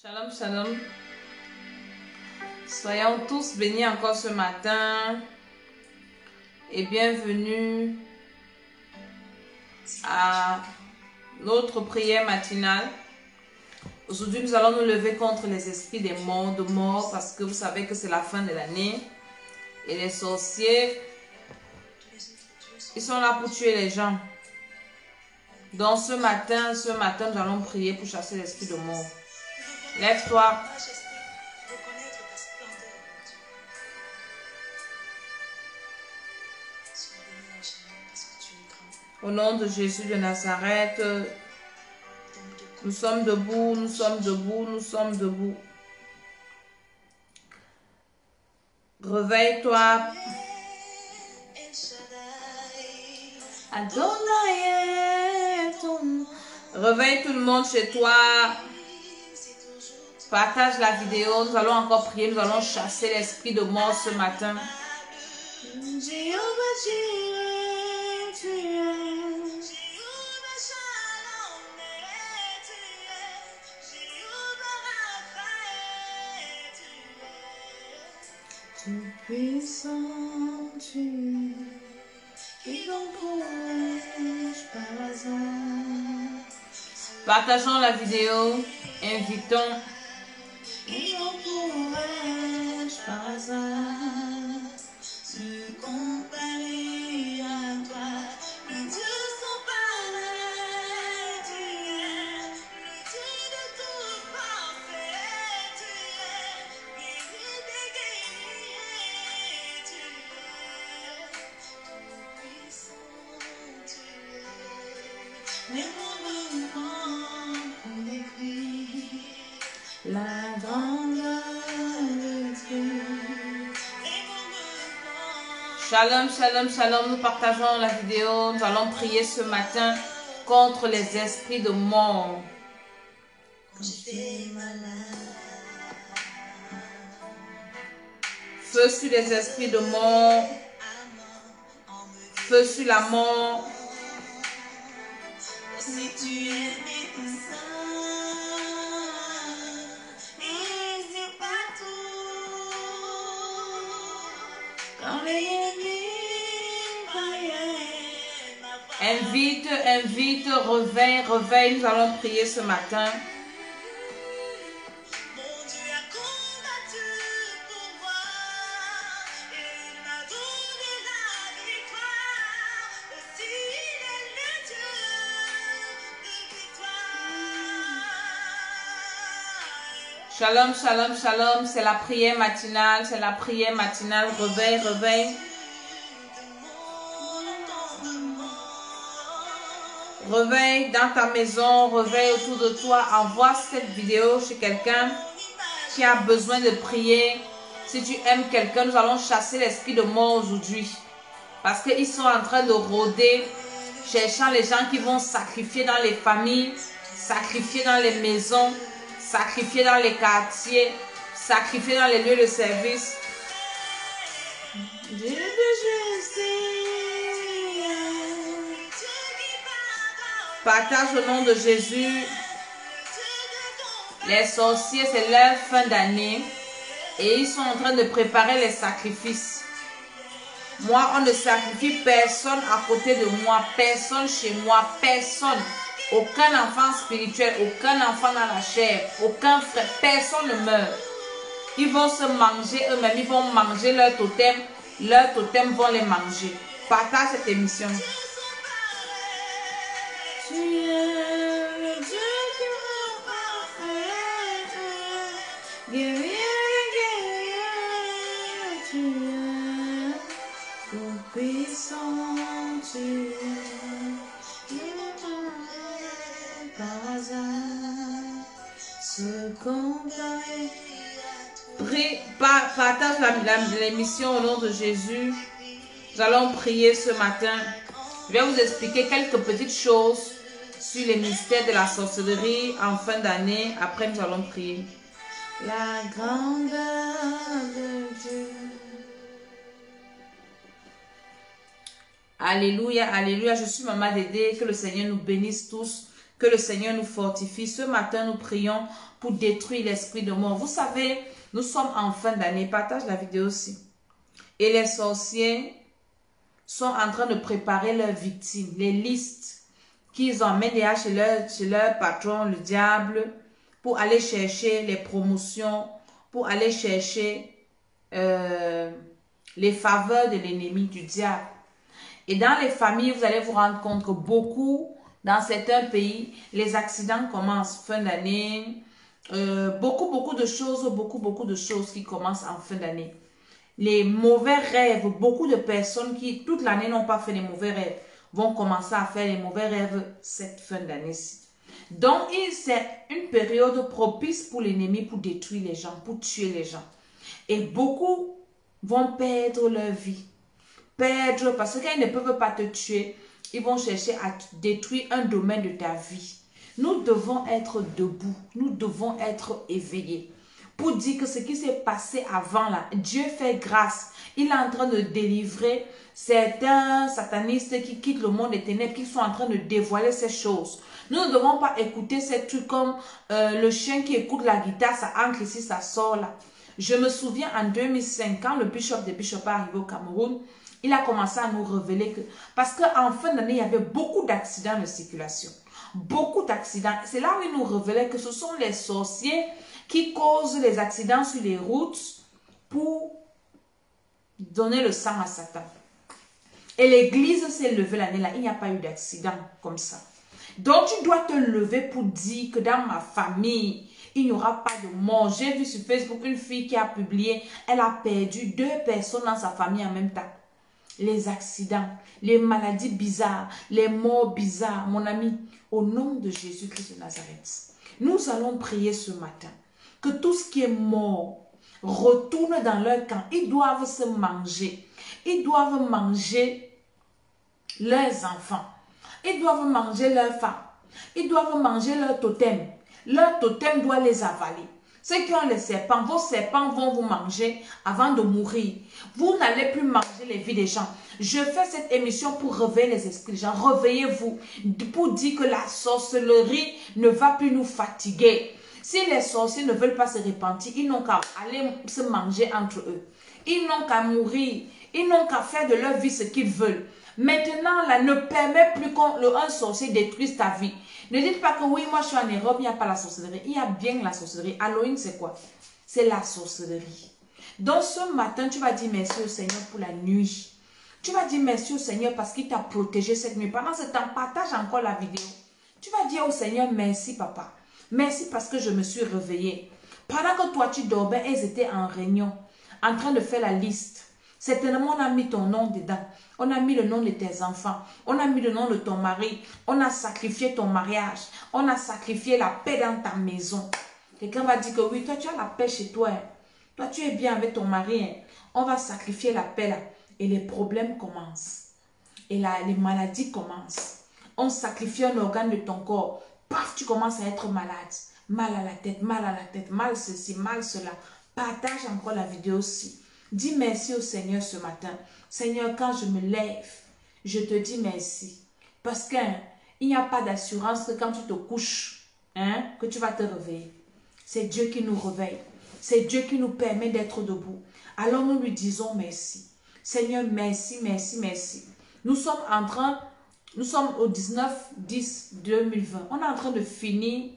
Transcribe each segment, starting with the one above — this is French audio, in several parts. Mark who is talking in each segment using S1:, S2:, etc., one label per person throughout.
S1: Shalom, shalom. Soyons tous bénis encore ce matin et bienvenue à notre prière matinale. Aujourd'hui, nous allons nous lever contre les esprits des morts, de mort, parce que vous savez que c'est la fin de l'année et les sorciers, ils sont là pour tuer les gens. Donc ce matin, nous allons prier pour chasser l'esprit de mort. Lève-toi. Au nom de Jésus de Nazareth, nous sommes debout, nous sommes debout, nous sommes debout. Réveille-toi. Réveille tout le monde chez toi. Partage la vidéo. Nous allons encore prier. Nous allons chasser l'esprit de mort ce matin. Tout puissant tu es, qui donc pourrais-je par hasard. Partageons la vidéo, invitons. Qui donc pourrais-je par hasard se comparer à toi, le Dieu sans pareil, tu es le Dieu de tout parfait, tu es guéri des guerriers, tu es puissant, tu es mais mon pour décrire la grandeur de Dieu. Shalom, shalom, shalom. Nous partageons la vidéo. Nous allons prier ce matin contre les esprits de mort. Feu sur les esprits de mort. Feu sur la mort. Si tu es invite, réveille, nous allons prier ce matin. Shalom, shalom, shalom, c'est la prière matinale, réveille, réveille. Réveille dans ta maison, réveille autour de toi, envoie cette vidéo chez quelqu'un qui a besoin de prier. Si tu aimes quelqu'un, nous allons chasser l'esprit de mort aujourd'hui. Parce qu'ils sont en train de rôder, cherchant les gens qui vont sacrifier dans les familles, sacrifier dans les maisons, sacrifier dans les quartiers, sacrifier dans les lieux de service. Dieu de justice. Partage au nom de Jésus. Les sorciers, c'est leur fin d'année et ils sont en train de préparer les sacrifices. Moi, on ne sacrifie personne à côté de moi, personne chez moi, personne. Aucun enfant spirituel, aucun enfant dans la chair, aucun frère, personne ne meurt. Ils vont se manger eux-mêmes, ils vont manger leur totem vont les manger. Partage cette émission. Tu es le Dieu qui rend parfait, guerrier, guerrier, tu es tout puissant, tu es, qui ne pourrait par hasard se comparer. Prie, partage l'émission au nom de Jésus. Nous allons prier ce matin. Je vais vous expliquer quelques petites choses sur les mystères de la sorcellerie en fin d'année. Après, nous allons prier. La grandeur de Dieu. Alléluia, alléluia. Je suis Maman Dédé. Que le Seigneur nous bénisse tous. Que le Seigneur nous fortifie. Ce matin, nous prions pour détruire l'esprit de mort. Vous savez, nous sommes en fin d'année. Partage la vidéo aussi. Et les sorciers sont en train de préparer leurs victimes. Les listes qu'ils emmènent déjà chez leur patron, le diable, pour aller chercher les promotions, pour aller chercher les faveurs de l'ennemi, du diable. Et dans les familles, vous allez vous rendre compte que beaucoup, dans certains pays, les accidents commencent fin d'année. Beaucoup de choses qui commencent en fin d'année. Les mauvais rêves, beaucoup de personnes qui toute l'année n'ont pas fait les mauvais rêves, vont commencer à faire les mauvais rêves cette fin d'année-ci. Donc, c'est une période propice pour l'ennemi pour détruire les gens, pour tuer les gens. Et beaucoup vont perdre leur vie. Perdre, parce qu'ils ne peuvent pas te tuer. Ils vont chercher à détruire un domaine de ta vie. Nous devons être debout. Nous devons être éveillés. Pour dire que ce qui s'est passé avant là, Dieu fait grâce. Il est en train de délivrer certains satanistes qui quittent le monde des ténèbres, qui sont en train de dévoiler ces choses. Nous ne devons pas écouter ces trucs comme le chien qui écoute la guitare, ça entre ici, ça sort là. Je me souviens en 2005, quand le bishop des bishops est arrivé au Cameroun, il a commencé à nous révéler que... Parce qu'en fin d'année, il y avait beaucoup d'accidents de circulation. Beaucoup d'accidents. C'est là où il nous révélait que ce sont les sorciers qui causent les accidents sur les routes pour donner le sang à Satan. Et l'église s'est levée l'année là, il n'y a pas eu d'accident comme ça. Donc tu dois te lever pour dire que dans ma famille, il n'y aura pas de mort. J'ai vu sur Facebook une fille qui a publié, elle a perdu 2 personnes dans sa famille en même temps. Les accidents, les maladies bizarres, les morts bizarres. Mon ami, au nom de Jésus-Christ de Nazareth, nous allons prier ce matin que tout ce qui est mort retourne dans leur camp. Ils doivent se manger. Ils doivent manger leurs enfants. Ils doivent manger leurs femmes. Ils doivent manger leur totem. Leur totem doit les avaler. Ceux qui ont les serpents, vos serpents vont vous manger avant de mourir. Vous n'allez plus manger les vies des gens. Je fais cette émission pour réveiller les esprits des gens. Réveillez-vous pour dire que la sorcellerie ne va plus nous fatiguer. Si les sorciers ne veulent pas se repentir, ils n'ont qu'à aller se manger entre eux. Ils n'ont qu'à mourir. Ils n'ont qu'à faire de leur vie ce qu'ils veulent. Maintenant, là, ne permets plus qu'un sorcier détruise ta vie. Ne dites pas que oui, moi je suis en Europe, il n'y a pas la sorcellerie. Il y a bien la sorcellerie. Halloween, c'est quoi? C'est la sorcellerie. Donc ce matin, tu vas dire merci au Seigneur pour la nuit. Tu vas dire merci au Seigneur parce qu'il t'a protégé cette nuit. Pendant ce temps, partage encore la vidéo. Tu vas dire au Seigneur merci papa. Merci parce que je me suis réveillée. Pendant que toi tu dormais, elles étaient en réunion, en train de faire la liste. Certainement, on a mis ton nom dedans. On a mis le nom de tes enfants. On a mis le nom de ton mari. On a sacrifié ton mariage. On a sacrifié la paix dans ta maison. Quelqu'un va dire que oui, toi tu as la paix chez toi. Hein. Toi tu es bien avec ton mari. Hein. On va sacrifier la paix là. Et les problèmes commencent. Et là, les maladies commencent. On sacrifie un organe de ton corps. Paf, tu commences à être malade. Mal à la tête, mal ceci, mal cela. Partage encore la vidéo aussi. Dis merci au Seigneur ce matin. Seigneur, quand je me lève, je te dis merci. Parce qu'il n'y a pas d'assurance que quand tu te couches, que tu vas te réveiller. C'est Dieu qui nous réveille. C'est Dieu qui nous permet d'être debout. Alors nous lui disons merci. Seigneur, merci, merci, merci. Nous sommes au 19/10/2020. On est en train de finir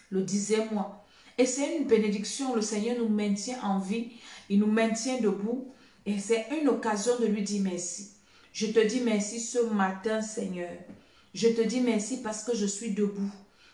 S1: le 10e mois. Et c'est une bénédiction. Le Seigneur nous maintient en vie. Il nous maintient debout. Et c'est une occasion de lui dire merci. Je te dis merci ce matin, Seigneur. Je te dis merci parce que je suis debout.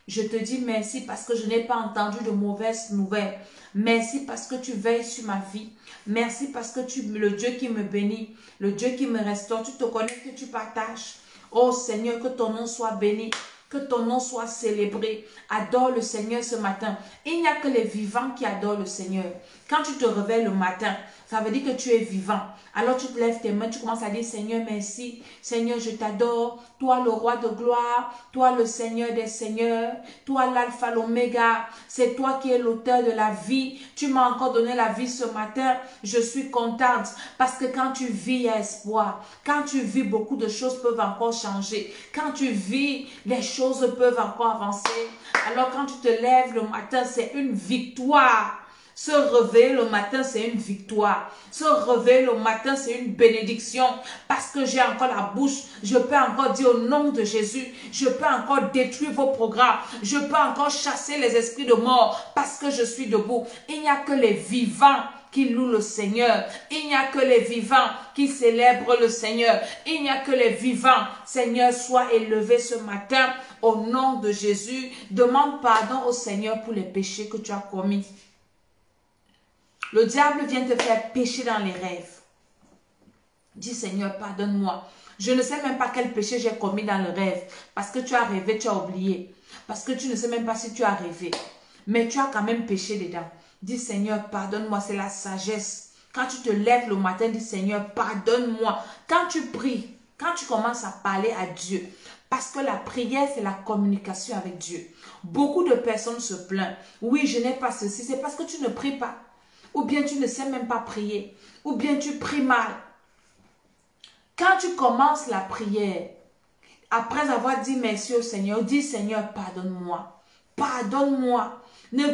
S1: Je te dis merci parce que je n'ai pas entendu de mauvaises nouvelles. Merci parce que tu veilles sur ma vie. Merci parce que tu es le Dieu qui me bénit, le Dieu qui me restaure. Tu te connais que tu partages. Oh Seigneur, que ton nom soit béni. Que ton nom soit célébré. Adore le Seigneur ce matin. Il n'y a que les vivants qui adorent le Seigneur. Quand tu te réveilles le matin, ça veut dire que tu es vivant. Alors tu te lèves tes mains, tu commences à dire Seigneur merci. Seigneur je t'adore. Toi le roi de gloire. Toi le Seigneur des seigneurs. Toi l'alpha, l'oméga. C'est toi qui es l'auteur de la vie. Tu m'as encore donné la vie ce matin. Je suis contente. Parce que quand tu vis, il y a espoir. Quand tu vis, beaucoup de choses peuvent encore changer. Quand tu vis, les choses choses peuvent encore avancer. Alors quand tu te lèves le matin, c'est une victoire. Se réveiller le matin, c'est une victoire. Se réveiller le matin, c'est une bénédiction. Parce que j'ai encore la bouche, je peux encore dire au nom de Jésus, je peux encore détruire vos programmes, je peux encore chasser les esprits de mort parce que je suis debout. Il n'y a que les vivants qui louent le Seigneur. Il n'y a que les vivants qui célèbrent le Seigneur. Il n'y a que les vivants. Seigneur, sois élevé ce matin au nom de Jésus. Demande pardon au Seigneur pour les péchés que tu as commis. Le diable vient te faire pécher dans les rêves. Dis Seigneur, pardonne-moi. Je ne sais même pas quel péché j'ai commis dans le rêve. Parce que tu as rêvé, tu as oublié. Parce que tu ne sais même pas si tu as rêvé. Mais tu as quand même péché dedans. Dis Seigneur, pardonne-moi, c'est la sagesse. Quand tu te lèves le matin, dis Seigneur, pardonne-moi. Quand tu pries, quand tu commences à parler à Dieu, parce que la prière, c'est la communication avec Dieu. Beaucoup de personnes se plaignent. Oui, je n'ai pas ceci. C'est parce que tu ne pries pas. Ou bien tu ne sais même pas prier. Ou bien tu pries mal. Quand tu commences la prière, après avoir dit merci au Seigneur, dis Seigneur, pardonne-moi. Pardonne-moi.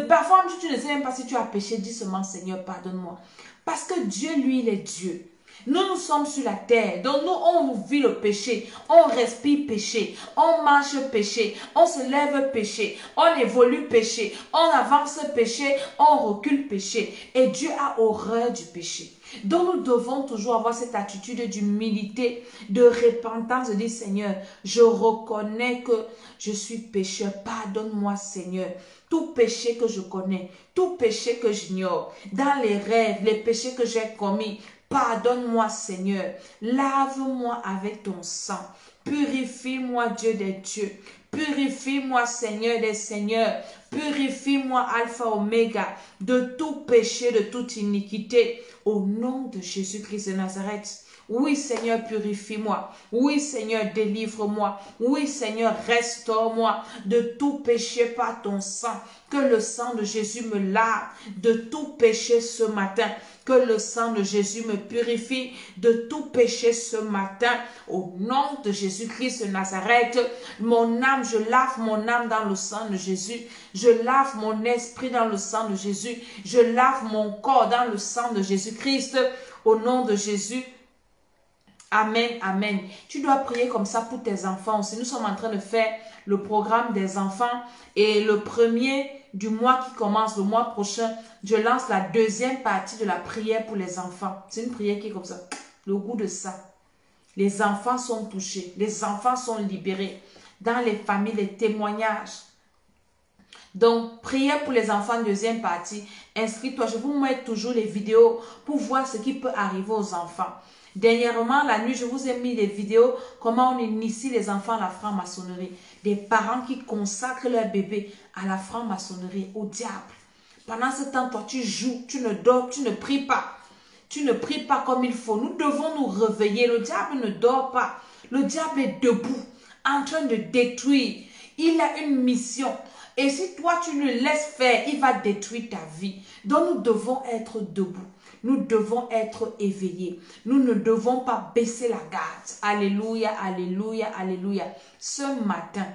S1: Parfois, tu ne sais même pas si tu as péché, dis seulement Seigneur, pardonne-moi. Parce que Dieu, lui, il est Dieu. Nous sommes sur la terre, donc nous, on vit le péché, on respire péché, on marche péché, on se lève péché, on évolue péché, on avance péché, on recule péché. Et Dieu a horreur du péché. Donc nous devons toujours avoir cette attitude d'humilité, de repentance, de dire Seigneur, je reconnais que je suis pécheur, pardonne-moi Seigneur. Tout péché que je connais, tout péché que j'ignore, dans les rêves, les péchés que j'ai commis, pardonne-moi Seigneur, lave-moi avec ton sang, purifie-moi Dieu des dieux, purifie-moi Seigneur des seigneurs, purifie-moi Alpha Oméga de tout péché, de toute iniquité, au nom de Jésus-Christ de Nazareth. Oui Seigneur, purifie-moi. Oui Seigneur, délivre-moi. Oui Seigneur, restaure-moi de tout péché par ton sang. Que le sang de Jésus me lave de tout péché ce matin. Que le sang de Jésus me purifie de tout péché ce matin. Au nom de Jésus-Christ de Nazareth, mon âme, je lave mon âme dans le sang de Jésus. Je lave mon esprit dans le sang de Jésus. Je lave mon corps dans le sang de Jésus-Christ. Au nom de Jésus. Amen, amen. Tu dois prier comme ça pour tes enfants aussi. Nous sommes en train de faire le programme des enfants et le premier du mois qui commence, le mois prochain, je lance la deuxième partie de la prière pour les enfants. C'est une prière qui est comme ça, le goût de ça. Les enfants sont touchés, les enfants sont libérés. Dans les familles, les témoignages. Donc, prière pour les enfants, deuxième partie. Inscris-toi, je vous mets toujours les vidéos pour voir ce qui peut arriver aux enfants. Dernièrement, la nuit, je vous ai mis des vidéos comment on initie les enfants à la franc-maçonnerie. Des parents qui consacrent leur bébé à la franc-maçonnerie, au diable. Pendant ce temps, toi, tu joues, tu ne dors, tu ne pries pas. Tu ne pries pas comme il faut. Nous devons nous réveiller. Le diable ne dort pas. Le diable est debout, en train de détruire. Il a une mission. Et si toi, tu le laisses faire, il va détruire ta vie. Donc, nous devons être debout. Nous devons être éveillés. Nous ne devons pas baisser la garde. Alléluia, alléluia, alléluia. Ce matin,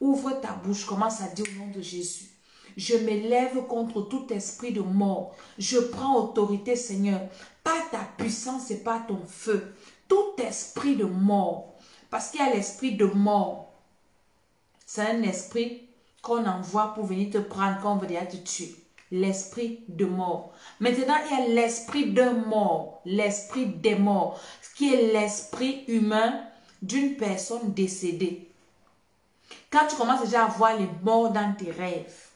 S1: ouvre ta bouche, commence à dire au nom de Jésus. Je m'élève contre tout esprit de mort. Je prends autorité, Seigneur, par ta puissance et par ton feu. Tout esprit de mort, parce qu'il y a l'esprit de mort. C'est un esprit qu'on envoie pour venir te prendre quand on veut déjà te tuer. L'esprit de mort. Maintenant, il y a l'esprit de mort, l'esprit des morts, qui est l'esprit humain d'une personne décédée. Quand tu commences déjà à voir les morts dans tes rêves,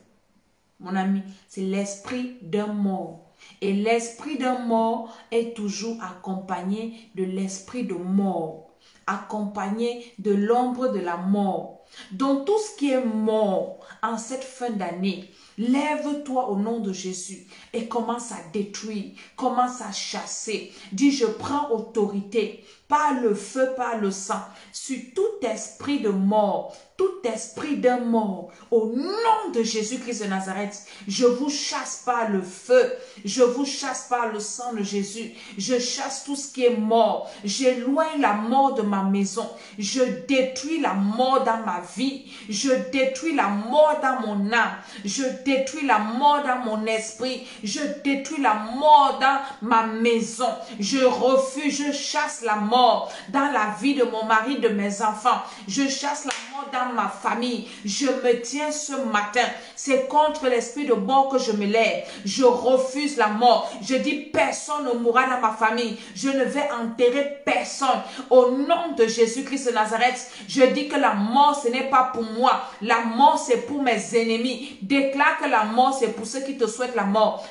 S1: mon ami, c'est l'esprit d'un mort. Et l'esprit d'un mort est toujours accompagné de l'esprit de mort, accompagné de l'ombre de la mort. Donc tout ce qui est mort en cette fin d'année, lève-toi au nom de Jésus et commence à détruire, commence à chasser. Dis, je prends autorité par le feu, par le sang, sur tout esprit de mort, tout esprit de mort, au nom de Jésus-Christ de Nazareth, je vous chasse par le feu, je vous chasse par le sang de Jésus, je chasse tout ce qui est mort, j'éloigne la mort de ma maison, je détruis la mort dans ma vie, je détruis la mort dans mon âme, je détruis la mort dans mon esprit, je détruis la mort dans ma maison, je refuse, je chasse la mort dans la vie de mon mari, de mes enfants, je chasse la mort dans ma famille, je me tiens ce matin, c'est contre l'esprit de mort que je me lève, je refuse la mort, je dis personne ne mourra dans ma famille, je ne vais enterrer personne, au nom de Jésus-Christ de Nazareth, je dis que la mort ce n'est pas pour moi, la mort c'est pour mes ennemis, déclare que la mort c'est pour ceux qui te souhaitent la mort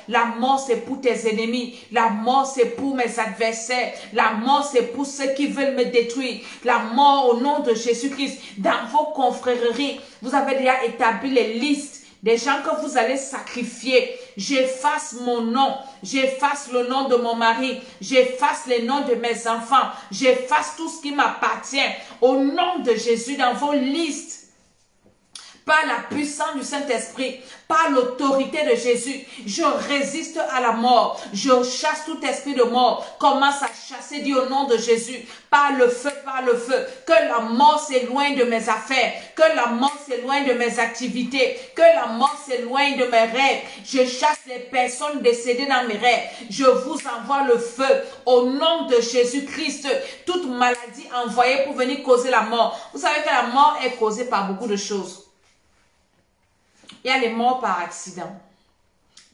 S1: c'est pour tes ennemis, la mort c'est pour mes adversaires, la mort c'est pour ceux qui veulent me détruire, la mort au nom de Jésus-Christ, dans vos confréries, vous avez déjà établi les listes des gens que vous allez sacrifier. J'efface mon nom, j'efface le nom de mon mari, j'efface les noms de mes enfants, j'efface tout ce qui m'appartient au nom de Jésus dans vos listes. Par la puissance du Saint-Esprit, par l'autorité de Jésus, je résiste à la mort. Je chasse tout esprit de mort. Commence à chasser, dis au nom de Jésus, par le feu, que la mort s'éloigne de mes affaires, que la mort s'éloigne de mes activités, que la mort s'éloigne de mes rêves. Je chasse les personnes décédées dans mes rêves. Je vous envoie le feu au nom de Jésus-Christ. Toute maladie envoyée pour venir causer la mort. Vous savez que la mort est causée par beaucoup de choses. Il y a les morts par accident,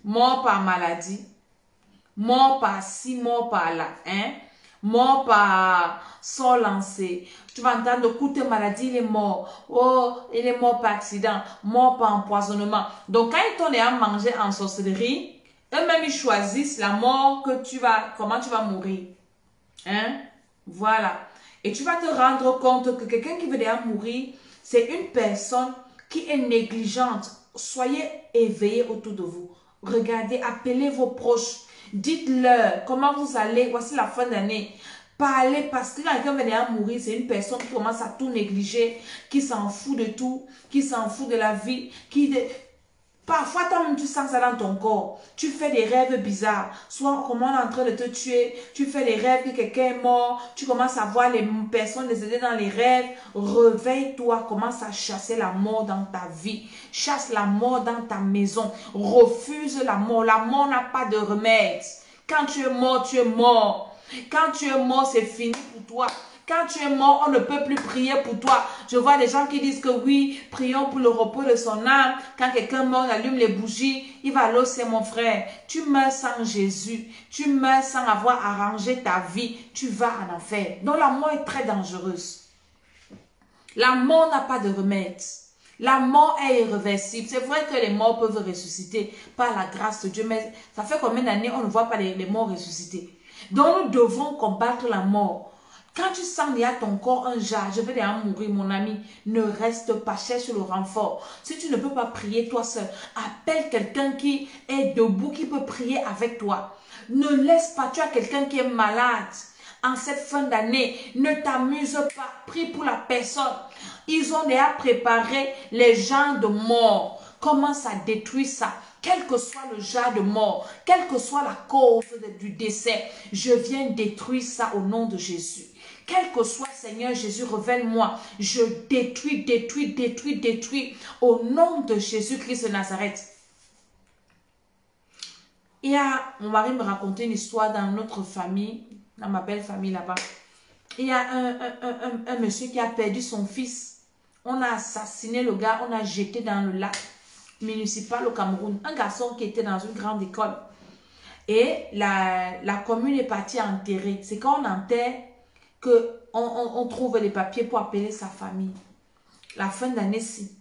S1: morts par maladie, morts par ci, morts par là, morts par sort lancé. Tu vas entendre de coups de maladie, il est mort. Oh, il est mort par accident, mort par empoisonnement. Donc quand ils t'ont déjà mangé en sorcellerie, eux-mêmes ils choisissent la mort comment tu vas mourir. Voilà. Et tu vas te rendre compte que quelqu'un qui veut déjà mourir, c'est une personne qui est négligente. Soyez éveillés autour de vous. Regardez, appelez vos proches. Dites-leur comment vous allez. Voici la fin d'année. Parlez parce que quand quelqu'un vient à mourir, c'est une personne qui commence à tout négliger, qui s'en fout de tout, qui s'en fout de la vie, Parfois, toi-même, tu sens ça dans ton corps. Tu fais des rêves bizarres. Soit comment on est en train de te tuer. Tu fais des rêves que quelqu'un est mort. Tu commences à voir les personnes décédées dans les rêves. Réveille-toi. Commence à chasser la mort dans ta vie. Chasse la mort dans ta maison. Refuse la mort. La mort n'a pas de remède. Quand tu es mort, tu es mort. Quand tu es mort, c'est fini pour toi. Quand tu es mort, on ne peut plus prier pour toi. Je vois des gens qui disent que oui, prions pour le repos de son âme. Quand quelqu'un mort, on allume les bougies. Il va là, c'est mon frère. Tu meurs sans Jésus. Tu meurs sans avoir arrangé ta vie. Tu vas en enfer. Donc la mort est très dangereuse. La mort n'a pas de remède. La mort est irréversible. C'est vrai que les morts peuvent ressusciter par la grâce de Dieu. Mais ça fait combien d'années on ne voit pas les morts ressusciter? Donc nous devons combattre la mort. Quand tu sens il y a ton corps un jar, je vais déjà mourir mon ami, ne reste pas, cherche le renfort. Si tu ne peux pas prier toi seul, appelle quelqu'un qui est debout, qui peut prier avec toi. Ne laisse pas, tu as quelqu'un qui est malade. En cette fin d'année, ne t'amuse pas, prie pour la personne. Ils ont déjà préparé les gens de mort. Commence à détruire ça. Quel que soit le genre de mort, quelle que soit la cause du décès, je viens détruire ça au nom de Jésus. Quel que soit, Seigneur Jésus, révèle-moi. Je détruis au nom de Jésus-Christ de Nazareth. Mon mari me racontait une histoire dans notre famille, dans ma belle famille là-bas. Il y a un monsieur qui a perdu son fils. On a assassiné le gars, on a jeté dans le lac municipal au Cameroun. Un garçon qui était dans une grande école. Et la commune est partie enterrer. C'est quand on enterre qu'on trouve les papiers pour appeler sa famille. La fin d'année-ci,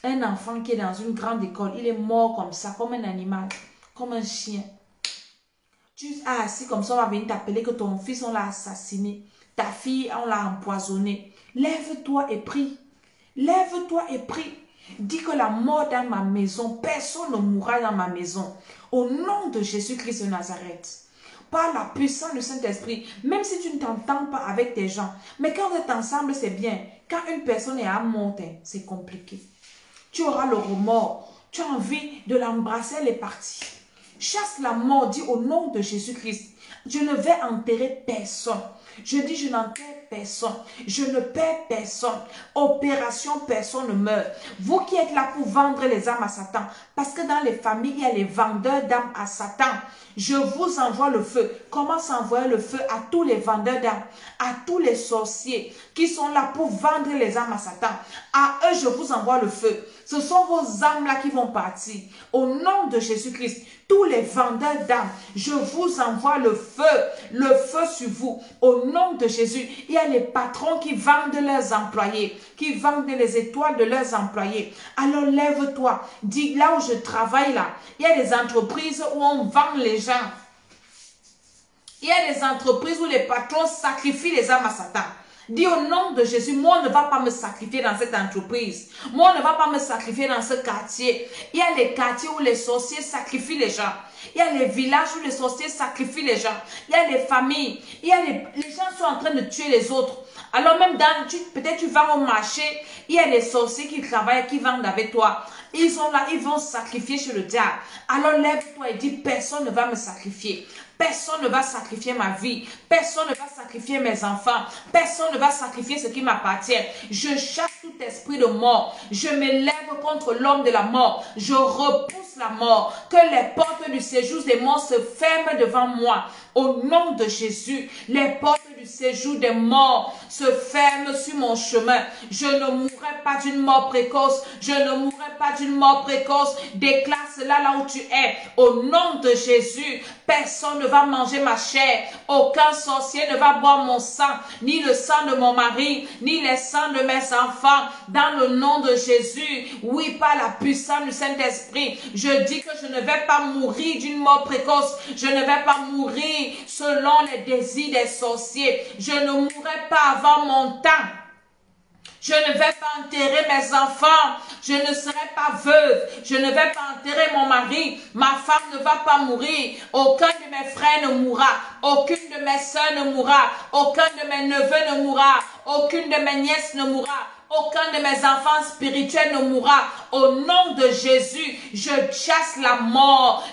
S1: un enfant qui est dans une grande école, il est mort comme ça, comme un animal, comme un chien. Tu es assis comme ça, on va venir t'appeler que ton fils, on l'a assassiné. Ta fille, on l'a empoisonné. Lève-toi et prie. Lève-toi et prie. Dis que la mort dans ma maison, personne ne mourra dans ma maison. Au nom de Jésus-Christ de Nazareth. par la puissance du Saint-Esprit. Même si tu ne t'entends pas avec tes gens. Mais quand vous êtes ensemble, c'est bien. Quand une personne est à monter, c'est compliqué. Tu auras le remords. Tu as envie de l'embrasser, elle est partie. Chasse la mort, dis au nom de Jésus-Christ. Je ne vais enterrer personne. Je dis, je n'enterre personne. Je ne perds personne. Opération, personne ne meurt. Vous qui êtes là pour vendre les âmes à Satan, parce que dans les familles, il y a les vendeurs d'âmes à Satan. Je vous envoie le feu. Comment s'envoyer le feu à tous les vendeurs d'âmes, à tous les sorciers qui sont là pour vendre les âmes à Satan. À eux, je vous envoie le feu. Ce sont vos âmes-là qui vont partir. Au nom de Jésus-Christ, tous les vendeurs d'âmes, je vous envoie le feu sur vous. Au nom de Jésus, il y a les patrons qui vendent leurs employés, qui vendent les étoiles de leurs employés. Alors lève-toi, dis là où je travaille là, il y a des entreprises où on vend les gens. Il y a des entreprises où les patrons sacrifient les âmes à Satan. Dis au nom de Jésus, moi on ne va pas me sacrifier dans cette entreprise. Moi on ne va pas me sacrifier dans ce quartier. Il y a les quartiers où les sorciers sacrifient les gens. Il y a les villages où les sorciers sacrifient les gens. Il y a les familles. Il y a les gens sont en train de tuer les autres. Alors même peut-être tu vas au marché, il y a des sorciers qui travaillent, qui vendent avec toi. Ils sont là, ils vont sacrifier chez le diable. Alors lève-toi et dis, personne ne va me sacrifier. Personne ne va sacrifier ma vie. Personne ne va sacrifier mes enfants. Personne ne va sacrifier ce qui m'appartient. Je chasse tout esprit de mort. Je m'élève contre l'homme de la mort. Je repousse la mort. Que les portes du séjour des morts se ferment devant moi. Au nom de Jésus, les portes du séjour des morts se ferment sur mon chemin. Je ne mourrai pas d'une mort précoce. Je ne mourrai pas d'une mort précoce. Déclare cela là où tu es. Au nom de Jésus, personne ne va manger ma chair. Aucun sorcier ne va boire mon sang, ni le sang de mon mari, ni les sangs de mes enfants. Dans le nom de Jésus, oui, par la puissance du Saint-Esprit, je dis que je ne vais pas mourir d'une mort précoce. Je ne vais pas mourir selon les désirs des sorciers. Je ne mourrai pas avant mon temps. Je ne vais pas enterrer mes enfants. Je ne serai pas veuve. Je ne vais pas enterrer mon mari. Ma femme ne va pas mourir. Aucun de mes frères ne mourra. Aucune de mes soeurs ne mourra. Aucun de mes neveux ne mourra. Aucune de mes nièces ne mourra. Aucun de mes enfants spirituels ne mourra. Au nom de Jésus, je chasse la mort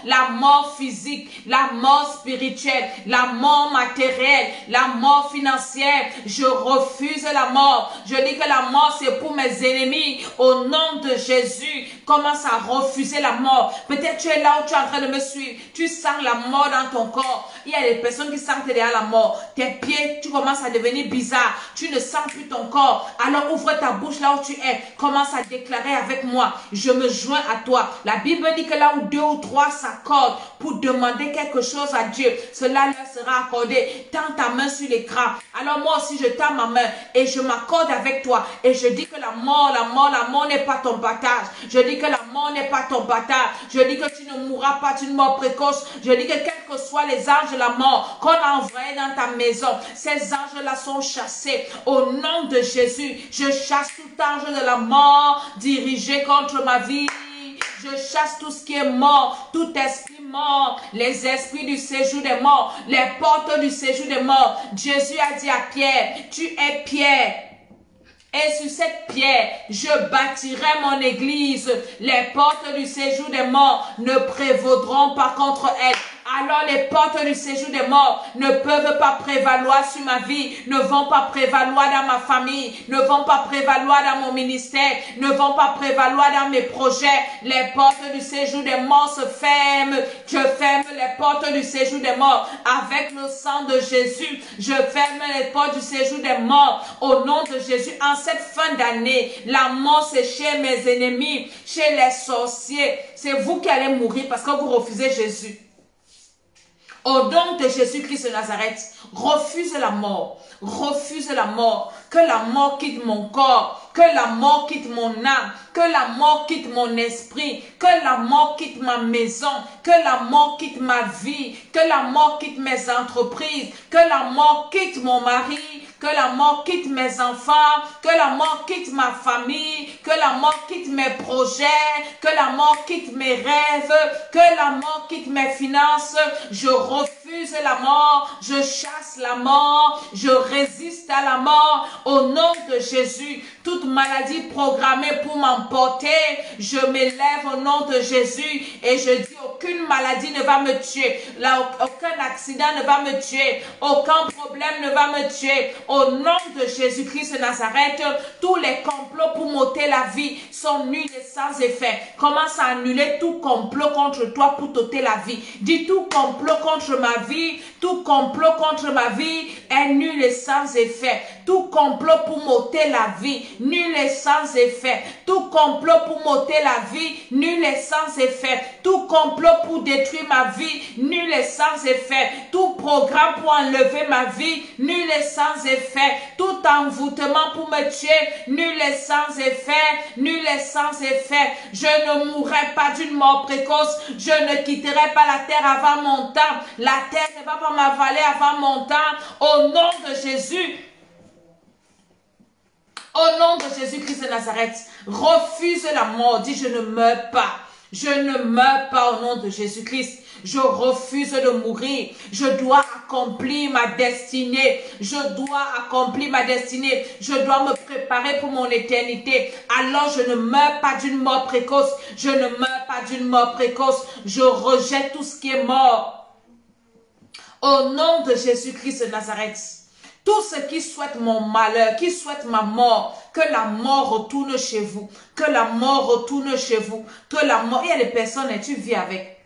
S1: physique, la mort spirituelle, la mort matérielle, la mort financière. Je refuse la mort. Je dis que la mort, c'est pour mes ennemis. Au nom de Jésus, commence à refuser la mort. Peut-être tu es là où tu es en train de me suivre. Tu sens la mort dans ton corps. Il y a des personnes qui sentent derrière la mort. Tes pieds, tu commences à devenir bizarre. Tu ne sens plus ton corps. Alors ouvre ta bouche là où tu es. Commence à déclarer avec moi. Je me joins à toi. La Bible dit que là où 2 ou 3 s'accordent pour demander quelque chose à Dieu, cela leur sera accordé. Tends ta main sur l'écran. Alors moi aussi je tends ma main et je m'accorde avec toi. Et je dis que la mort n'est pas ton partage. Je dis que la mort n'est pas ton partage. Je dis que tu ne mourras pas d'une mort précoce. Je dis que quels que soient les anges de la mort qu'on a envoyés dans ta maison, ces anges-là sont chassés. Au nom de Jésus, je chasse tout ange de la mort dirigé contre ma vie. Je chasse tout ce qui est mort, tout esprit mort, les esprits du séjour des morts, les portes du séjour des morts. Jésus a dit à Pierre, tu es Pierre. Et sur cette pierre, je bâtirai mon église. Les portes du séjour des morts ne prévaudront pas contre elle. Alors les portes du séjour des morts ne peuvent pas prévaloir sur ma vie, ne vont pas prévaloir dans ma famille, ne vont pas prévaloir dans mon ministère, ne vont pas prévaloir dans mes projets. Les portes du séjour des morts se ferment. Je ferme les portes du séjour des morts avec le sang de Jésus. Je ferme les portes du séjour des morts au nom de Jésus. En cette fin d'année, la mort c'est chez mes ennemis, chez les sorciers. C'est vous qui allez mourir parce que vous refusez Jésus. Au nom de Jésus-Christ de Nazareth, refuse la mort. Refuse la mort. Que la mort quitte mon corps. Que la mort quitte mon âme. Que la mort quitte mon esprit. Que la mort quitte ma maison. Que la mort quitte ma vie. Que la mort quitte mes entreprises. Que la mort quitte mon mari. que la mort quitte mes enfants, que la mort quitte ma famille, que la mort quitte mes projets, que la mort quitte mes rêves, que la mort quitte mes finances. Je refuse la mort, je chasse la mort, je résiste à la mort au nom de Jésus. Toute maladie programmée pour m'emporter, je m'élève au nom de Jésus et je dis aucune maladie ne va me tuer, aucun accident ne va me tuer, aucun problème ne va me tuer. Au nom de Jésus-Christ de Nazareth, tous les complots pour m'ôter la vie sont nuls et sans effet. Commence à annuler tout complot contre toi pour t'ôter la vie. Dis tout complot contre ma vie, tout complot contre ma vie est nul et sans effet. Tout complot pour m'ôter la vie, nul et sans effet. Tout complot pour m'ôter la vie, nul et sans effet. Tout complot pour détruire ma vie, nul et sans effet. Tout programme pour enlever ma vie, nul et sans effet. Tout envoûtement pour me tuer, nul et sans effet, nul et sans effet. Je ne mourrai pas d'une mort précoce. Je ne quitterai pas la terre avant mon temps. La terre ne va pas m'avaler avant mon temps. Au nom de Jésus. Au nom de Jésus-Christ de Nazareth, refuse la mort. Dis, je ne meurs pas. Je ne meurs pas au nom de Jésus-Christ. Je refuse de mourir. Je dois accomplir ma destinée. Je dois accomplir ma destinée. Je dois me préparer pour mon éternité. Alors je ne meurs pas d'une mort précoce. Je ne meurs pas d'une mort précoce. Je rejette tout ce qui est mort. Au nom de Jésus-Christ de Nazareth. Tous ceux qui souhaitent mon malheur, qui souhaitent ma mort, que la mort retourne chez vous. Que la mort retourne chez vous. Que la mort... Il y a des personnes et tu vis avec.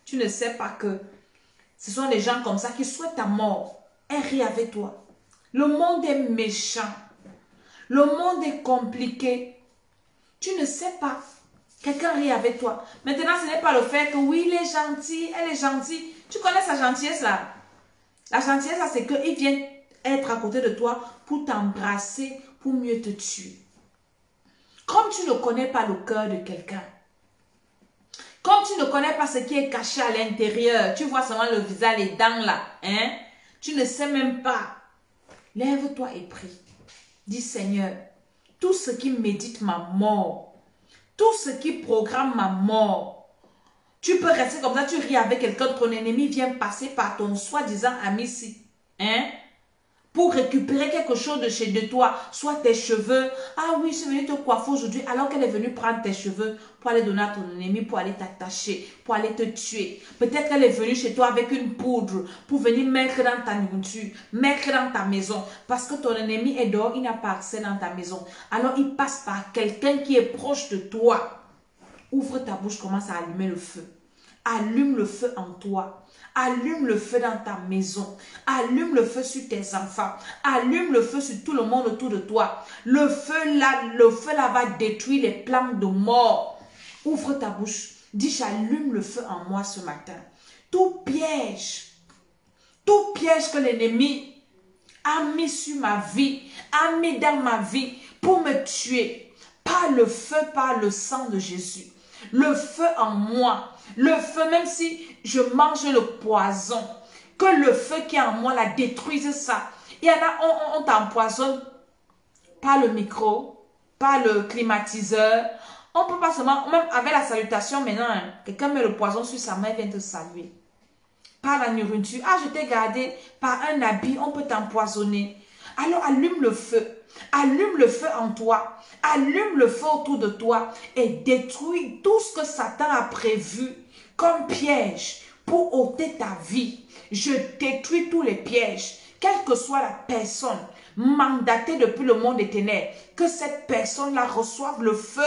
S1: Tu ne sais pas que ce sont des gens comme ça qui souhaitent ta mort. Elle rit avec toi. Le monde est méchant. Le monde est compliqué. Tu ne sais pas. Quelqu'un rit avec toi. Maintenant, ce n'est pas le fait que oui, il est gentil, elle est gentille. Tu connais sa gentillesse là? La gentillesse là, c'est qu'il vient être à côté de toi pour t'embrasser, pour mieux te tuer. Comme tu ne connais pas le cœur de quelqu'un. Comme tu ne connais pas ce qui est caché à l'intérieur, tu vois seulement le visage, les dents là, hein? Tu ne sais même pas. Lève-toi et prie. Dis Seigneur, tout ce qui médite ma mort, tout ce qui programme ma mort, tu peux rester comme ça, tu ris avec quelqu'un, ton ennemi vient passer par ton soi-disant ami ici, hein? Pour récupérer quelque chose de toi, soit tes cheveux. Ah oui, je suis venue te coiffer aujourd'hui alors qu'elle est venue prendre tes cheveux pour aller donner à ton ennemi, pour aller t'attacher, pour aller te tuer. Peut-être qu'elle est venue chez toi avec une poudre pour venir mettre dans ta nourriture, mettre dans ta maison. Parce que ton ennemi est dehors, il n'a pas accès dans ta maison. Alors il passe par quelqu'un qui est proche de toi. Ouvre ta bouche, commence à allumer le feu. Allume le feu en toi. Allume le feu dans ta maison. Allume le feu sur tes enfants. Allume le feu sur tout le monde autour de toi. Le feu là va détruire les plans de mort. Ouvre ta bouche. Dis, j'allume le feu en moi ce matin. Tout piège que l'ennemi a mis sur ma vie, a mis dans ma vie pour me tuer, par le feu, par le sang de Jésus. Le feu en moi. Le feu, même si je mange le poison, que le feu qui est en moi la détruise ça. Il y en a, on t'empoisonne par le micro, par le climatiseur. On peut pas seulement, même avec la salutation maintenant, hein, quelqu'un met le poison sur sa main et vient te saluer. Par la nourriture. Ah, je t'ai gardé par un habit, on peut t'empoisonner. Alors allume le feu. Allume le feu en toi. Allume le feu autour de toi et détruis tout ce que Satan a prévu comme piège pour ôter ta vie. Je détruis tous les pièges, quelle que soit la personne mandatée depuis le monde des ténèbres, que cette personne-là reçoive le feu.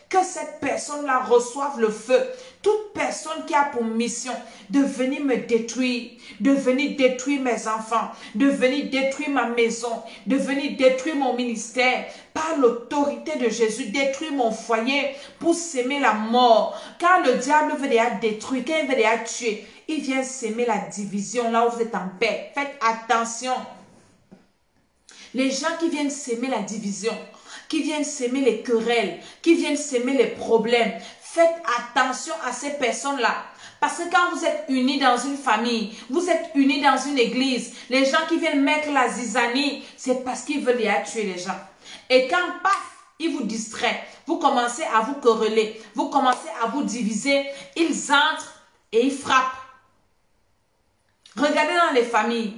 S1: Que cette personne-là reçoive le feu. Toute personne qui a pour mission de venir me détruire, de venir détruire mes enfants, de venir détruire ma maison, de venir détruire mon ministère, par l'autorité de Jésus, détruire mon foyer pour s'aimer la mort. Quand le diable veut déjà détruire, quand il veut déjà tuer, il vient s'aimer la division là où vous êtes en paix. Faites attention. Les gens qui viennent s'aimer la division, qui viennent s'aimer les querelles, qui viennent s'aimer les problèmes. Faites attention à ces personnes-là. Parce que quand vous êtes unis dans une famille, vous êtes unis dans une église, les gens qui viennent mettre la zizanie, c'est parce qu'ils veulent y tuer les gens. Et quand, paf, ils vous distraient, vous commencez à vous quereller, vous commencez à vous diviser, ils entrent et ils frappent. Regardez dans les familles,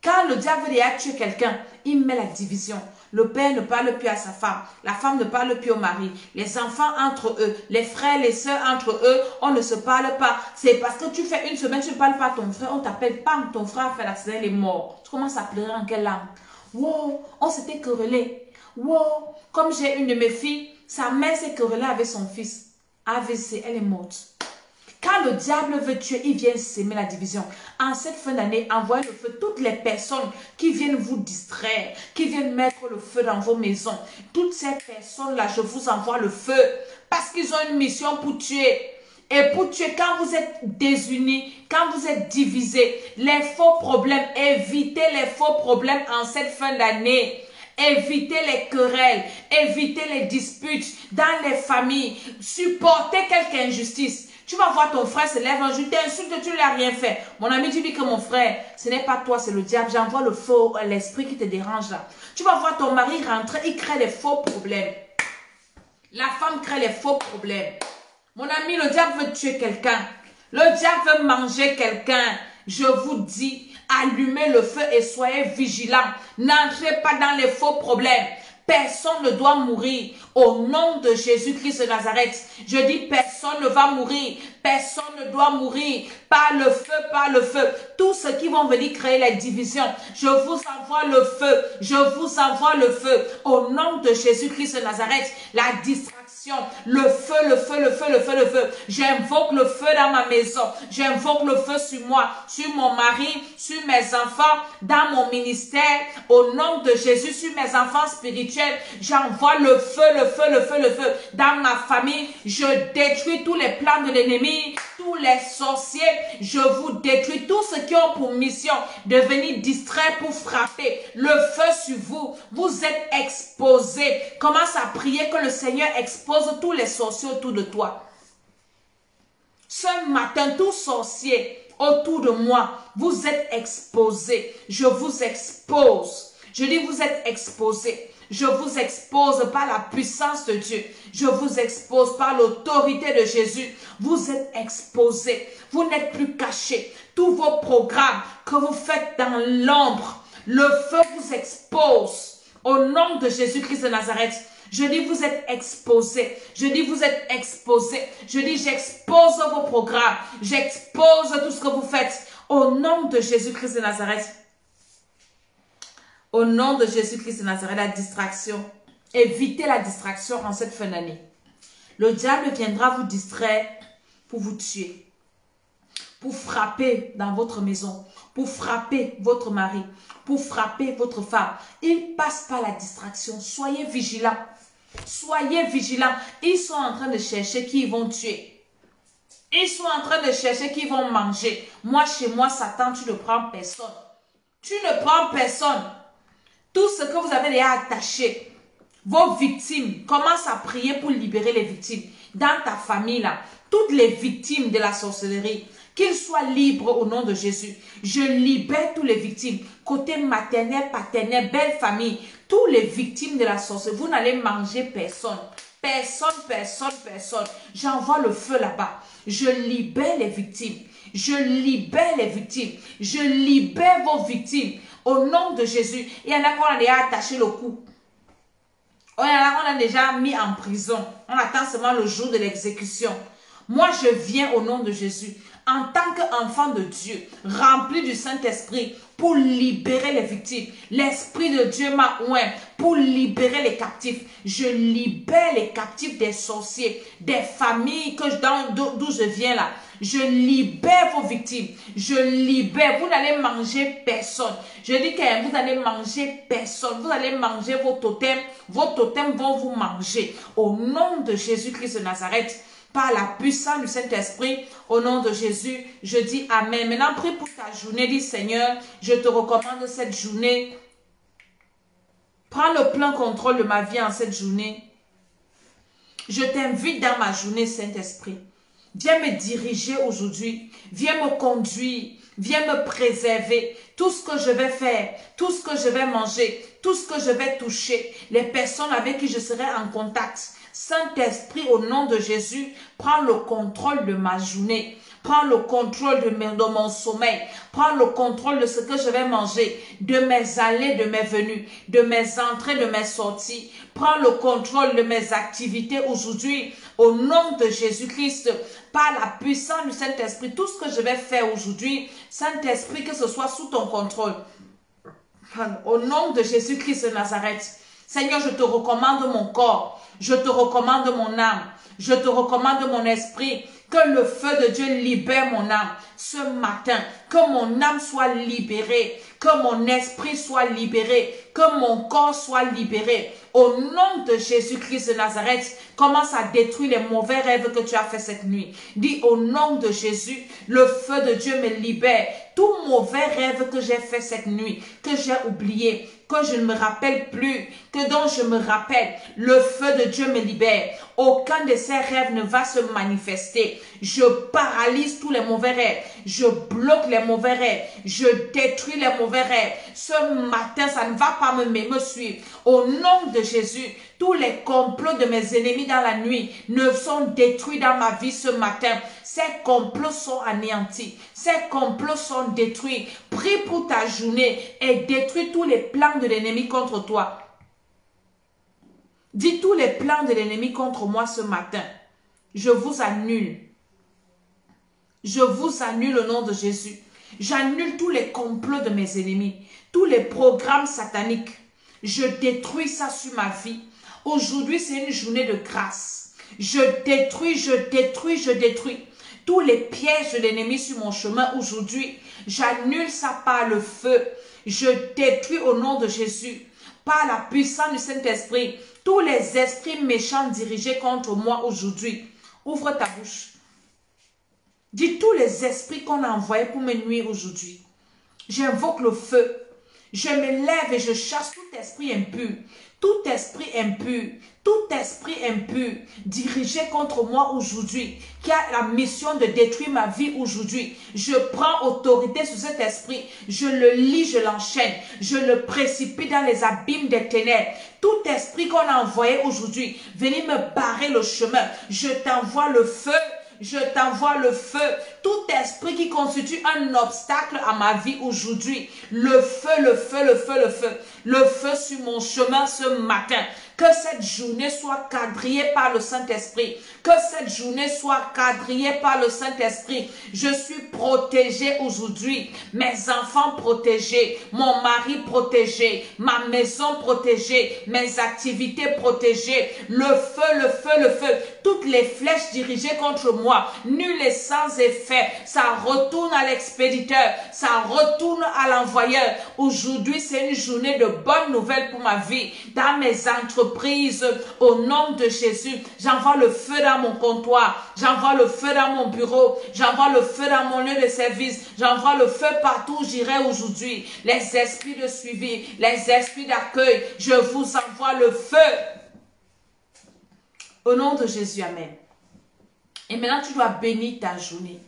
S1: quand le diable veut y tuer quelqu'un, il met la division. Le père ne parle plus à sa femme. La femme ne parle plus au mari. Les enfants entre eux. Les frères, les sœurs entre eux. On ne se parle pas. C'est parce que tu fais une semaine, tu ne parles pas à ton frère. On t'appelle, pam, ton frère a fait l'accident, il est mort. Tu commences à pleurer en quelle langue? Wow, on s'était querellé. Wow, comme j'ai une de mes filles, sa mère s'est querellée avec son fils. AVC, elle est morte. Quand le diable veut tuer, il vient s'aimer la division. En cette fin d'année, envoyez le feu. Toutes les personnes qui viennent vous distraire, qui viennent mettre le feu dans vos maisons, toutes ces personnes-là, je vous envoie le feu. Parce qu'ils ont une mission pour tuer. Et pour tuer, quand vous êtes désunis, quand vous êtes divisés, les faux problèmes, évitez les faux problèmes en cette fin d'année. Évitez les querelles, évitez les disputes dans les familles. Supportez quelque injustice. Tu vas voir ton frère se lève un jour, t'insulte, tu ne lui as rien fait. Mon ami, tu dis que mon frère, ce n'est pas toi, c'est le diable. J'envoie le faux, l'esprit qui te dérange là. Tu vas voir ton mari rentrer, il crée des faux problèmes. La femme crée les faux problèmes. Mon ami, le diable veut tuer quelqu'un. Le diable veut manger quelqu'un. Je vous dis, allumez le feu et soyez vigilants. N'entrez pas dans les faux problèmes. Personne ne doit mourir au nom de Jésus-Christ de Nazareth. Je dis personne ne va mourir. Personne ne doit mourir. Par le feu, par le feu. Tous ceux qui vont venir créer les divisions, je vous envoie le feu. Je vous envoie le feu. Au nom de Jésus-Christ de Nazareth, la distraction, le feu, le feu, le feu, le feu, le feu. J'invoque le feu dans ma maison. J'invoque le feu sur moi, sur mon mari, sur mes enfants, dans mon ministère. Au nom de Jésus, sur mes enfants spirituels, j'envoie le feu, le feu, le feu, le feu. Dans ma famille, je détruis tous les plans de l'ennemi, tous les sorciers. Je vous détruis tous ceux qui ont pour mission de venir distraire pour frapper. Le feu sur vous. Vous êtes exposés. Commence à prier que le Seigneur expose tous les sorciers autour de toi. Ce matin, tous sorciers autour de moi, vous êtes exposés. Je vous expose. Je dis vous êtes exposés. Je vous expose par la puissance de Dieu. Je vous expose par l'autorité de Jésus. Vous êtes exposés. Vous n'êtes plus cachés. Tous vos programmes que vous faites dans l'ombre, le feu vous expose. Au nom de Jésus-Christ de Nazareth, je dis vous êtes exposés. Je dis vous êtes exposés. Je dis j'expose vos programmes. J'expose tout ce que vous faites. Au nom de Jésus-Christ de Nazareth. Au nom de Jésus-Christ de Nazareth, la distraction. Évitez la distraction en cette fin d'année. Le diable viendra vous distraire pour vous tuer. Pour frapper dans votre maison. Pour frapper votre mari. Pour frapper votre femme. Il passe par la distraction. Soyez vigilants. Soyez vigilants. Ils sont en train de chercher qui ils vont tuer. Ils sont en train de chercher qui ils vont manger. Moi, chez moi, Satan, tu ne prends personne. Tu ne prends personne. Tout ce que vous avez déjà attaché, vos victimes, commence à prier pour libérer les victimes. Dans ta famille, là, toutes les victimes de la sorcellerie, qu'ils soient libres au nom de Jésus. Je libère toutes les victimes. Côté maternel, paternel, belle famille, toutes les victimes de la sorcellerie. Vous n'allez manger personne. Personne, personne, personne. J'envoie le feu là-bas. Je libère les victimes. Je libère les victimes. Je libère vos victimes. Au nom de Jésus. Il y en a qu'on a déjà attaché le cou. Il y en a qu'on a déjà mis en prison. On attend seulement le jour de l'exécution. Moi, je viens au nom de Jésus. En tant qu'enfant de Dieu, rempli du Saint-Esprit, pour libérer les victimes. L'Esprit de Dieu m'a oint pour libérer les captifs. Je libère les captifs des sorciers, des familles d'où je viens là. Je libère vos victimes. Je libère. Vous n'allez manger personne. Je dis que vous allez manger personne. Vous allez manger vos totems. Vos totems vont vous manger. Au nom de Jésus-Christ de Nazareth, par la puissance du Saint-Esprit, au nom de Jésus, je dis Amen. Maintenant, prie pour ta journée. Dis Seigneur, je te recommande cette journée. Prends le plein contrôle de ma vie en cette journée. Je t'invite dans ma journée, Saint-Esprit. Viens me diriger aujourd'hui. Viens me conduire. Viens me préserver. Tout ce que je vais faire, tout ce que je vais manger, tout ce que je vais toucher, les personnes avec qui je serai en contact. Saint-Esprit, au nom de Jésus, prends le contrôle de ma journée. Prends le contrôle de mon sommeil. Prends le contrôle de ce que je vais manger, de mes allées, de mes venues, de mes entrées, de mes sorties. Prends le contrôle de mes activités aujourd'hui. Au nom de Jésus-Christ, par la puissance du Saint-Esprit, tout ce que je vais faire aujourd'hui, Saint-Esprit, que ce soit sous ton contrôle. Au nom de Jésus-Christ de Nazareth, Seigneur, je te recommande mon corps, je te recommande mon âme, je te recommande mon esprit. Que le feu de Dieu libère mon âme ce matin. Que mon âme soit libérée. Que mon esprit soit libéré. Que mon corps soit libéré. Au nom de Jésus-Christ de Nazareth, commence à détruire les mauvais rêves que tu as fait cette nuit. Dis au nom de Jésus, le feu de Dieu me libère. Tout mauvais rêve que j'ai fait cette nuit, que j'ai oublié, que je ne me rappelle plus, que dont je me rappelle, le feu de Dieu me libère. Aucun de ces rêves ne va se manifester. Je paralyse tous les mauvais rêves. Je bloque les mauvais rêves. Je détruis les mauvais rêves. Ce matin, ça ne va pas me suivre. Au nom de Jésus, tous les complots de mes ennemis dans la nuit ne sont détruits dans ma vie ce matin. Ces complots sont anéantis. Ces complots sont détruits. Prie pour ta journée et détruis tous les plans de l'ennemi contre toi. Dis tous les plans de l'ennemi contre moi ce matin. Je vous annule. Je vous annule au nom de Jésus. J'annule tous les complots de mes ennemis. Tous les programmes sataniques. Je détruis ça sur ma vie. Aujourd'hui, c'est une journée de grâce. Je détruis, je détruis, je détruis. Tous les pièges de l'ennemi sur mon chemin aujourd'hui, j'annule ça par le feu. Je détruis au nom de Jésus. Par la puissance du Saint-Esprit, tous les esprits méchants dirigés contre moi aujourd'hui. Ouvre ta bouche. Dis tous les esprits qu'on a envoyés pour me nuire aujourd'hui. J'invoque le feu. Je me lève et je chasse tout esprit impur. Tout esprit impur, tout esprit impur dirigé contre moi aujourd'hui, qui a la mission de détruire ma vie aujourd'hui. Je prends autorité sur cet esprit. Je le lie, je l'enchaîne. Je le précipite dans les abîmes des ténèbres. Tout esprit qu'on a envoyé aujourd'hui, venez me barrer le chemin. Je t'envoie le feu. Je t'envoie le feu. Tout esprit qui constitue un obstacle à ma vie aujourd'hui. Le feu, le feu, le feu, le feu. Le feu sur mon chemin ce matin. Que cette journée soit quadrillée par le Saint-Esprit. Que cette journée soit quadrillée par le Saint-Esprit. Je suis protégée aujourd'hui. Mes enfants protégés. Mon mari protégé. Ma maison protégée. Mes activités protégées. Le feu, le feu, le feu. Toutes les flèches dirigées contre moi. Nul et sans effet. Ça retourne à l'expéditeur. Ça retourne à l'envoyeur. Aujourd'hui, c'est une journée de bonnes nouvelles pour ma vie. Dans mes entreprises. Au nom de Jésus, j'envoie le feu dans mon comptoir, j'envoie le feu dans mon bureau, j'envoie le feu dans mon lieu de service, j'envoie le feu partout où j'irai aujourd'hui. Les esprits de suivi, les esprits d'accueil, je vous envoie le feu. Au nom de Jésus, amen. Et maintenant, tu dois bénir ta journée.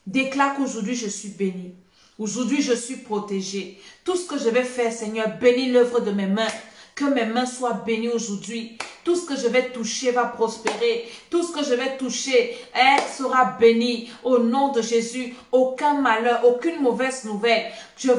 S1: Déclare qu'aujourd'hui, je suis béni. Aujourd'hui, je suis protégé. Tout ce que je vais faire, Seigneur, bénis l'œuvre de mes mains. Que mes mains soient bénies aujourd'hui. Tout ce que je vais toucher va prospérer. Tout ce que je vais toucher, elle sera bénie. Au nom de Jésus, aucun malheur, aucune mauvaise nouvelle.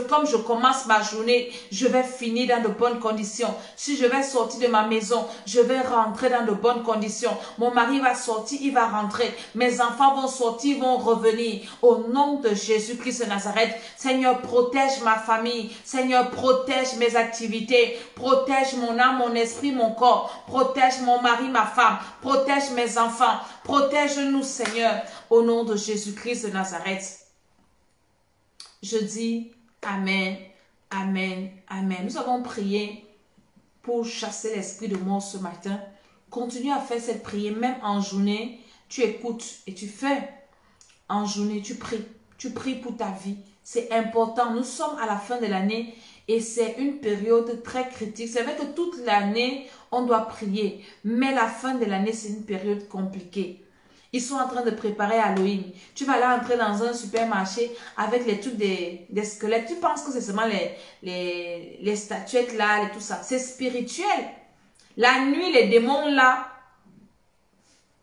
S1: Comme je commence ma journée, je vais finir dans de bonnes conditions. Si je vais sortir de ma maison, je vais rentrer dans de bonnes conditions. Mon mari va sortir, il va rentrer. Mes enfants vont sortir, vont revenir. Au nom de Jésus-Christ de Nazareth, Seigneur, protège ma famille. Seigneur, protège mes activités. Protège mon âme, mon esprit, mon corps. Protège mon mari, ma femme. Protège mes enfants. Protège-nous, Seigneur, au nom de Jésus-Christ de Nazareth. Je dis Amen, Amen, Amen. Nous avons prié pour chasser l'esprit de mort ce matin. Continue à faire cette prière, même en journée. Tu écoutes et tu fais. En journée, tu pries. Tu pries pour ta vie. C'est important. Nous sommes à la fin de l'année et c'est une période très critique. C'est vrai que toute l'année, On doit prier. Mais la fin de l'année, c'est une période compliquée. Ils sont en train de préparer Halloween. Tu vas aller entrer dans un supermarché avec les trucs des squelettes. Tu penses que c'est seulement les statuettes là, et tout ça. C'est spirituel. La nuit, les démons là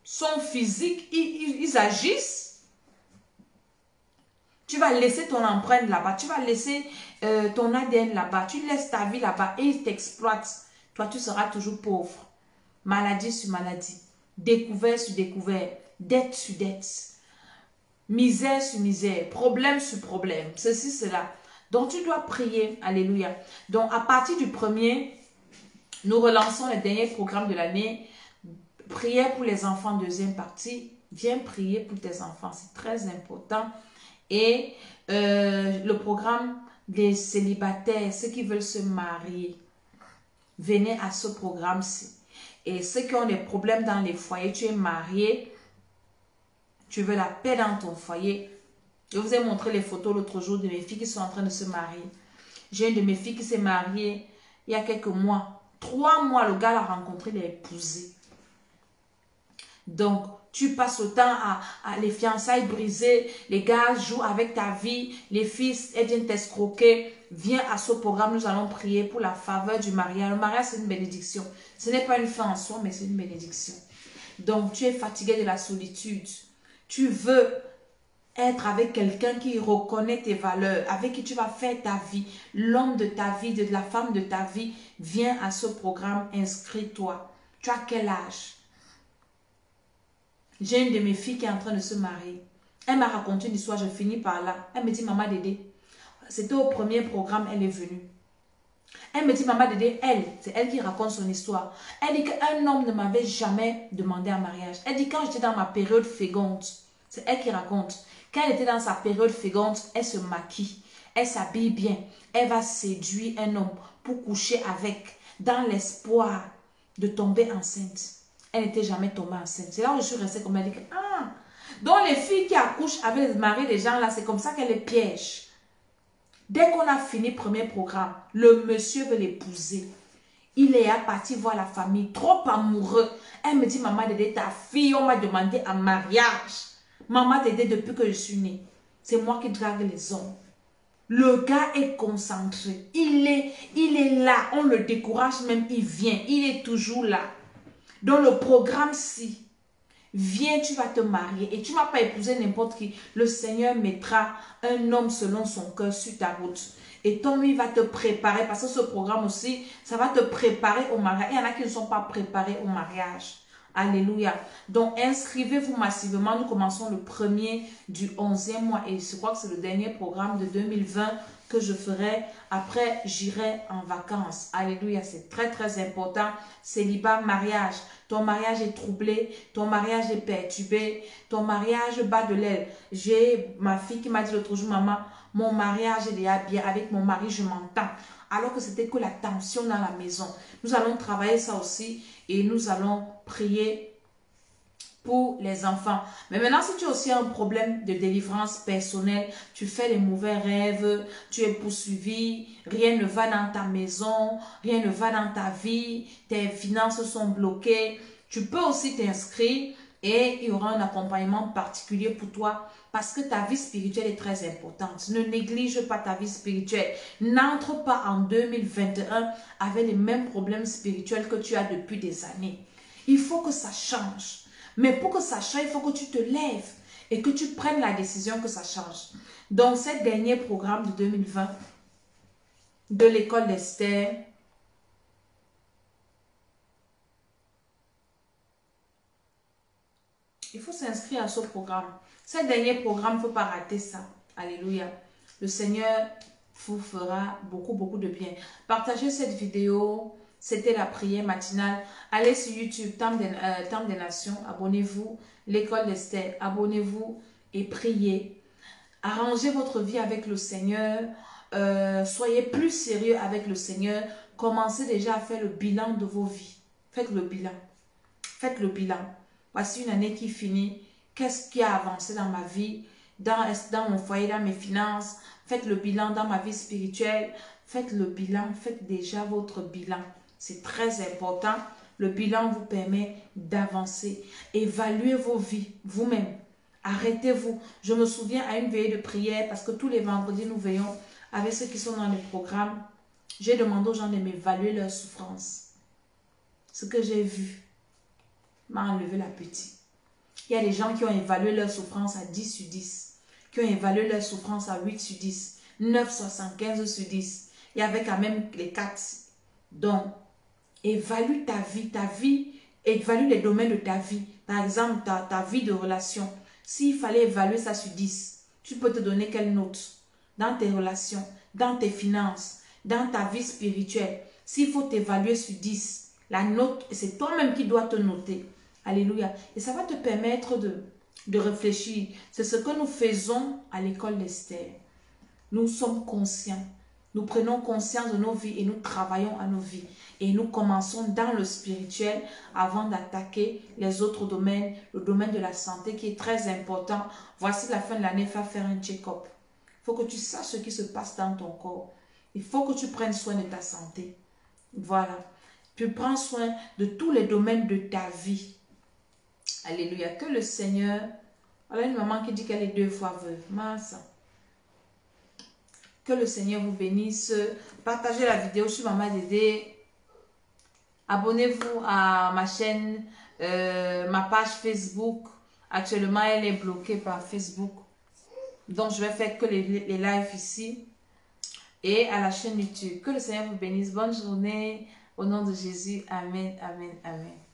S1: sont physiques. Ils agissent. Tu vas laisser ton empreinte là-bas. Tu vas laisser ton ADN là-bas. Tu laisses ta vie là-bas et ils t'exploitent. Toi, tu seras toujours pauvre. Maladie sur maladie. Découvert sur découvert. Dette sur dette, misère sur misère, problème sur problème, ceci, cela. Donc, tu dois prier, alléluia. Donc, à partir du 1er, nous relançons le dernier programme de l'année. Prière pour les enfants, deuxième partie. Viens prier pour tes enfants, c'est très important. Et le programme des célibataires, ceux qui veulent se marier, venez à ce programme-ci. Et ceux qui ont des problèmes dans les foyers, tu es marié, tu veux la paix dans ton foyer. Je vous ai montré les photos l'autre jour de mes filles qui sont en train de se marier. J'ai une de mes filles qui s'est mariée il y a quelques mois. 3 mois, le gars l'a rencontré, il l'a épousé. Donc, tu passes le temps à les fiançailles brisées. Les gars jouent avec ta vie. Les filles, elles viennent t'escroquer. Viens à ce programme, nous allons prier pour la faveur du mariage. Le mariage, c'est une bénédiction. Ce n'est pas une fin en soi, mais c'est une bénédiction. Donc, tu es fatigué de la solitude. Tu veux être avec quelqu'un qui reconnaît tes valeurs, avec qui tu vas faire ta vie, l'homme de ta vie, de la femme de ta vie. Viens à ce programme, inscris-toi. Tu as quel âge? J'ai une de mes filles qui est en train de se marier. Elle m'a raconté une histoire, je finis par là. Elle me dit, maman Dédé, c'était au premier programme, elle est venue. Elle me dit, maman Dédé, c'est elle qui raconte son histoire. Elle dit qu'un homme ne m'avait jamais demandé un mariage. Elle dit, quand j'étais dans ma période féconde, c'est elle qui raconte. Quand elle était dans sa période féconde, elle se maquille, elle s'habille bien. Elle va séduire un homme pour coucher avec, dans l'espoir de tomber enceinte. Elle n'était jamais tombée enceinte. C'est là où je suis restée comme elle dit, ah, donc les filles qui accouchent avec les maris des gens là, c'est comme ça qu'elle les piège. Dès qu'on a fini le premier programme, le monsieur veut l'épouser. Il est parti voir la famille, trop amoureux. Elle me dit, maman Dédé, ta fille, on m'a demandé un mariage. Maman Dédé, depuis que je suis née, c'est moi qui drague les hommes. Le gars est concentré. Il est là. On le décourage même, il vient. Il est toujours là. Dans le programme-ci, viens, tu vas te marier et tu ne vas pas épouser n'importe qui. Le Seigneur mettra un homme selon son cœur sur ta route. Et ton lui va te préparer, parce que ce programme aussi, ça va te préparer au mariage. Il y en a qui ne sont pas préparés au mariage. Alléluia. Donc, inscrivez-vous massivement. Nous commençons le 1er du 11e mois et je crois que c'est le dernier programme de 2020 que je ferai. Après, j'irai en vacances. Alléluia, c'est très, très important. Célibat, mariage. Ton mariage est troublé, ton mariage est perturbé, ton mariage bat de l'aile. J'ai ma fille qui m'a dit l'autre jour, maman, mon mariage est déjà bien, avec mon mari, je m'entends. Alors que c'était que la tension dans la maison. Nous allons travailler ça aussi et nous allons prier pour les enfants. Mais maintenant, si tu as aussi un problème de délivrance personnelle, tu fais les mauvais rêves, tu es poursuivi, rien ne va dans ta maison, rien ne va dans ta vie, tes finances sont bloquées, tu peux aussi t'inscrire et il y aura un accompagnement particulier pour toi parce que ta vie spirituelle est très importante. Ne néglige pas ta vie spirituelle. N'entre pas en 2021 avec les mêmes problèmes spirituels que tu as depuis des années. Il faut que ça change. Mais pour que ça change, il faut que tu te lèves et que tu prennes la décision que ça change. Dans ce dernier programme de 2020 de l'école d'Esther, il faut s'inscrire à ce programme. Ce dernier programme, il ne faut pas rater ça. Alléluia. Le Seigneur vous fera beaucoup, beaucoup de bien. Partagez cette vidéo. C'était la prière matinale. Allez sur YouTube, Temple des Nations. Abonnez-vous. L'école d'Esther. Abonnez-vous et priez. Arrangez votre vie avec le Seigneur. Soyez plus sérieux avec le Seigneur. Commencez déjà à faire le bilan de vos vies. Faites le bilan. Faites le bilan. Voici une année qui finit. Qu'est-ce qui a avancé dans ma vie, dans mon foyer, dans mes finances? Faites le bilan dans ma vie spirituelle. Faites le bilan. Faites déjà votre bilan. C'est très important Le bilan vous permet d'avancer. Évaluez vos vies vous-même. Arrêtez-vous. Je me souviens à une veillée de prière, parce que tous les vendredis, nous veillons avec ceux qui sont dans le programme. J'ai demandé aux gens de m'évaluer leur souffrance. Ce que j'ai vu m'a enlevé l'appétit. Il y a des gens qui ont évalué leur souffrance à 10 sur 10, qui ont évalué leur souffrance à 8 sur 10, 9,75 sur 10. Il y avait quand même les 4. Donc, évalue ta vie, évalue les domaines de ta vie. Par exemple, ta vie de relation. S'il fallait évaluer ça sur 10, tu peux te donner quelle note? Dans tes relations, dans tes finances, dans ta vie spirituelle. S'il faut t'évaluer sur 10, la note, c'est toi-même qui dois te noter. Alléluia. Et ça va te permettre de réfléchir. C'est ce que nous faisons à l'école d'Esther. Nous sommes conscients. Nous prenons conscience de nos vies et nous travaillons à nos vies. Et nous commençons dans le spirituel avant d'attaquer les autres domaines. Le domaine de la santé qui est très important. Voici la fin de l'année, va faire un check-up. Il faut que tu saches ce qui se passe dans ton corps. Il faut que tu prennes soin de ta santé. Voilà. Tu prends soin de tous les domaines de ta vie. Alléluia. Que le Seigneur... Voilà une maman qui dit qu'elle est 2 fois veuve. Mince. Que le Seigneur vous bénisse. Partagez la vidéo sur Maman Dédé. Abonnez-vous à ma chaîne, ma page Facebook. Actuellement, elle est bloquée par Facebook. Donc, je vais faire que les lives ici. Et à la chaîne YouTube. Que le Seigneur vous bénisse. Bonne journée. Au nom de Jésus. Amen, amen, amen.